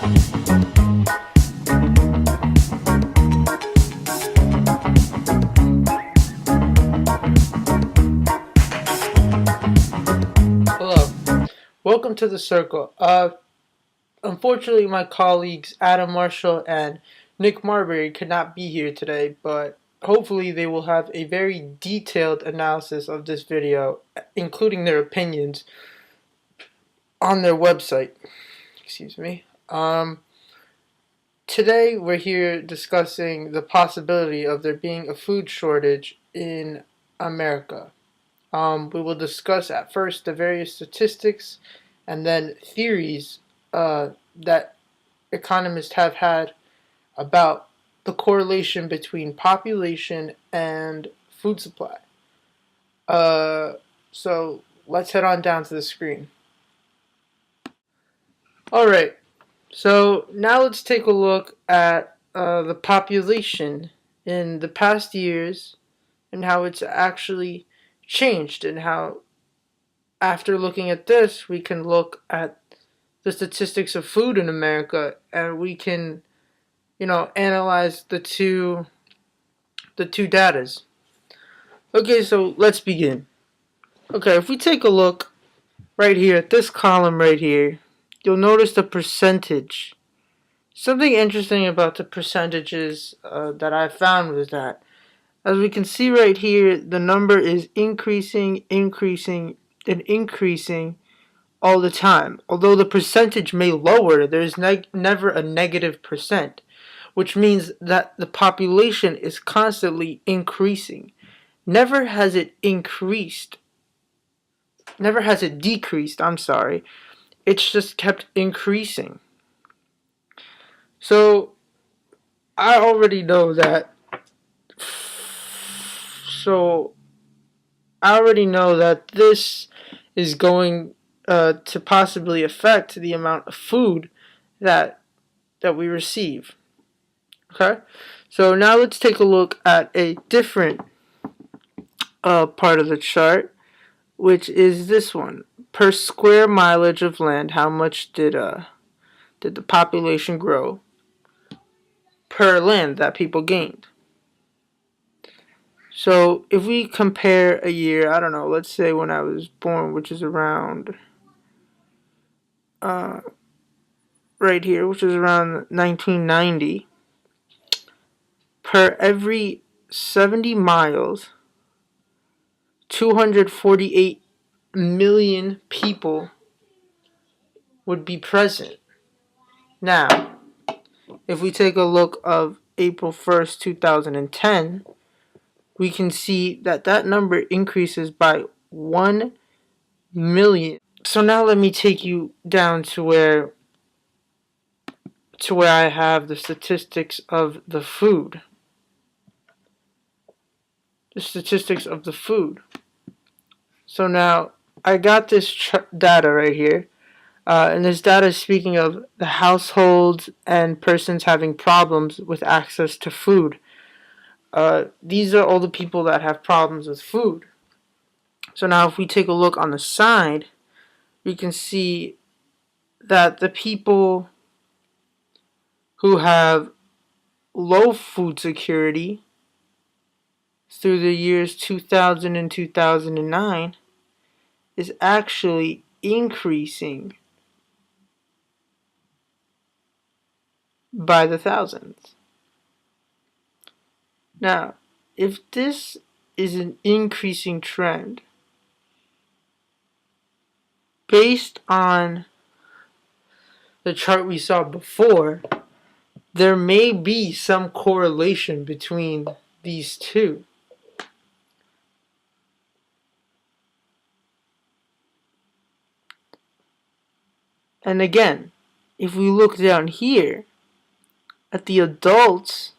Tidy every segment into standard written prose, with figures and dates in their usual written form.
Hello, welcome to the circle. Unfortunately, my colleagues Adam Marshall and Nick Marbury could not be here today, but hopefully they will have a very detailed analysis of this video, including their opinions, on their website. Excuse me. Today we're here discussing the possibility of there being a food shortage in America. We will discuss at first the various statistics and then theories that economists have had about the correlation between population and food supply. So let's head on down to the screen. Alright, so now let's take a look at the population in the past years and how it's actually changed, and how after looking at this we can look at the statistics of food in America, and we can, analyze the two datas. Okay, so let's begin. Okay, if we take a look right here at this column right here, you'll notice the percentage. Something interesting about the percentages that I found was that, as we can see right here, the number is increasing, and increasing all the time. Although the percentage may lower, there's never a negative percent, which means that the population is constantly increasing. Never has it increased. Never has it decreased, I'm sorry. It's just kept increasing. So, I already know that. So, I already know that this is going to possibly affect the amount of food that we receive. Okay, so now let's take a look at a different part of the chart, which is this one. Per square mileage of land, how much did the population grow per land that people gained? So if we compare a year, I don't know, let's say when I was born, which is around right here, which is around 1990, per every 70 miles, 248 million people would be present. Now, if we take a look of April 1st, 2010, we can see that that number increases by 1 million. So now let me take you down to where I have the statistics of the food. The statistics of the food. So now I got this data right here. And this data is speaking of the households and persons having problems with access to food. These are all the people that have problems with food. So now if we take a look on the side, we can see that the people who have low food security through the years 2000 and 2009 is actually increasing by the thousands. Now, if this is an increasing trend, based on the chart we saw before, there may be some correlation between these two. And again, if we look down here at the adults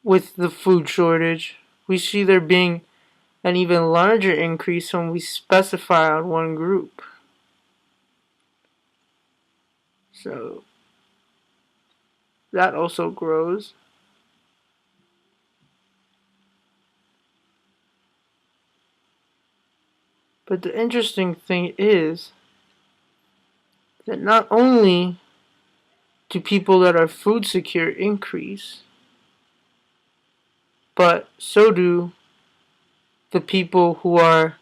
with the food shortage, we see there being an even larger increase when we specify on one group. So that also grows. But the interesting thing is that not only do people that are food secure increase, but so do the people who are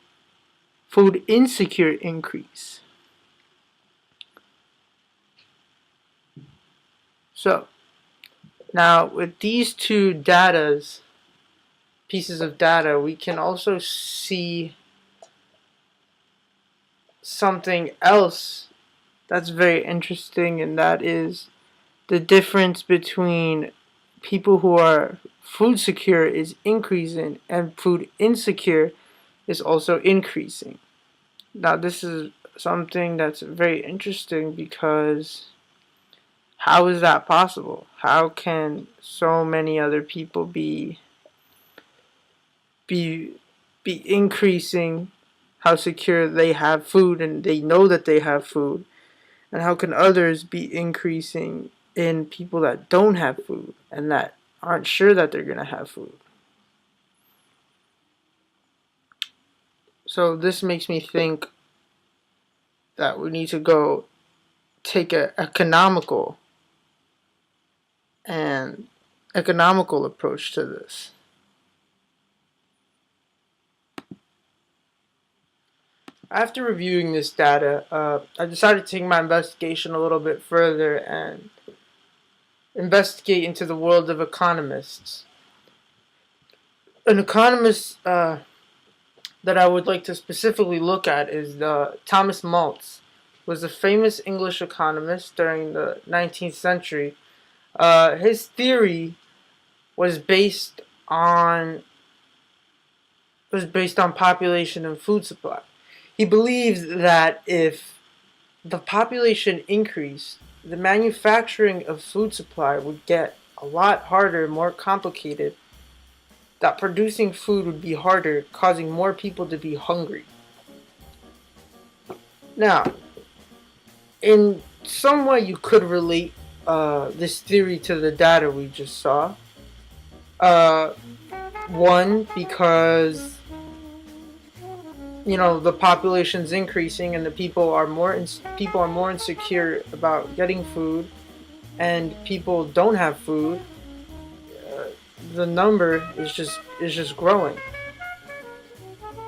food insecure increase. So, now with these two pieces of data, we can also see something else that's very interesting, and that is the difference between people who are food secure is increasing and food insecure is also increasing. Now, this is something that's very interesting because how is that possible? How can so many other people be be increasing how secure they have food and they know that they have food, and how can others be increasing in people that don't have food and that aren't sure that they're going to have food? So this makes me think that we need to go take a economical approach to this. After reviewing this data, I decided to take my investigation a little bit further and investigate into the world of economists. An economist that I would like to specifically look at is Thomas Malthus, was a famous English economist during the 19th century. His theory was based on population and food supply. He believed that if the population increased, the manufacturing of food supply would get a lot harder, more complicated, that producing food would be harder, causing more people to be hungry. Now, in some way you could relate this theory to the data we just saw. One, because the population's increasing and the people are more insecure about getting food, and people don't have food. The number is just growing.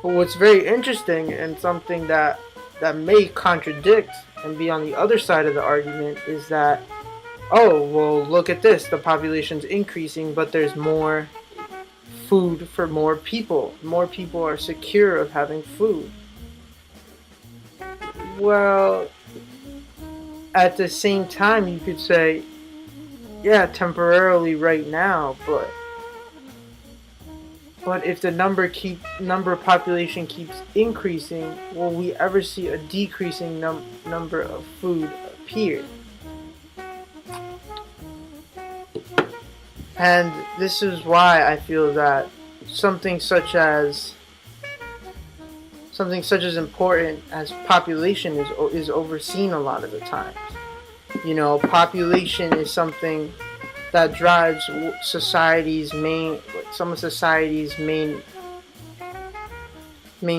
But what's very interesting, and something that may contradict and be on the other side of the argument, is that, oh, well, look at this, the population's increasing, but there's more food for more people. More people are secure of having food. Well, at the same time, you could say, yeah, temporarily right now, but if the number of population keeps increasing, will we ever see a decreasing number of food appear? And this is why I feel that something such as important as population is overseen a lot of the times. Population is something that drives some of society's main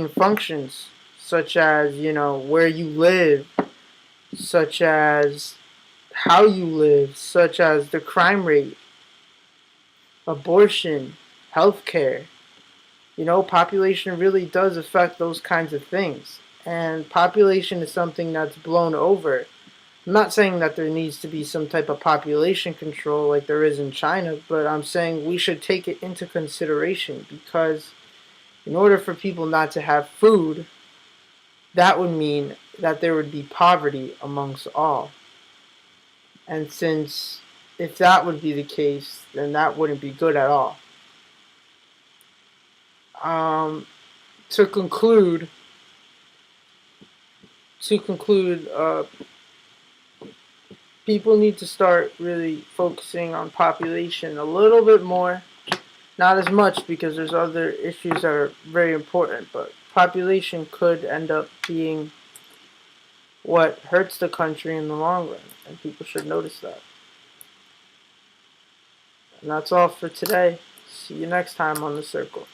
functions, such as where you live, such as how you live, such as the crime rate, abortion, healthcare. Population really does affect those kinds of things. And population is something that's blown over. I'm not saying that there needs to be some type of population control like there is in China, but I'm saying we should take it into consideration, because in order for people not to have food, that would mean that there would be poverty amongst all. And if that would be the case, then that wouldn't be good at all. To conclude, people need to start really focusing on population a little bit more. Not as much, because there's other issues that are very important, but population could end up being what hurts the country in the long run, and people should notice that. And that's all for today. See you next time on The Circle.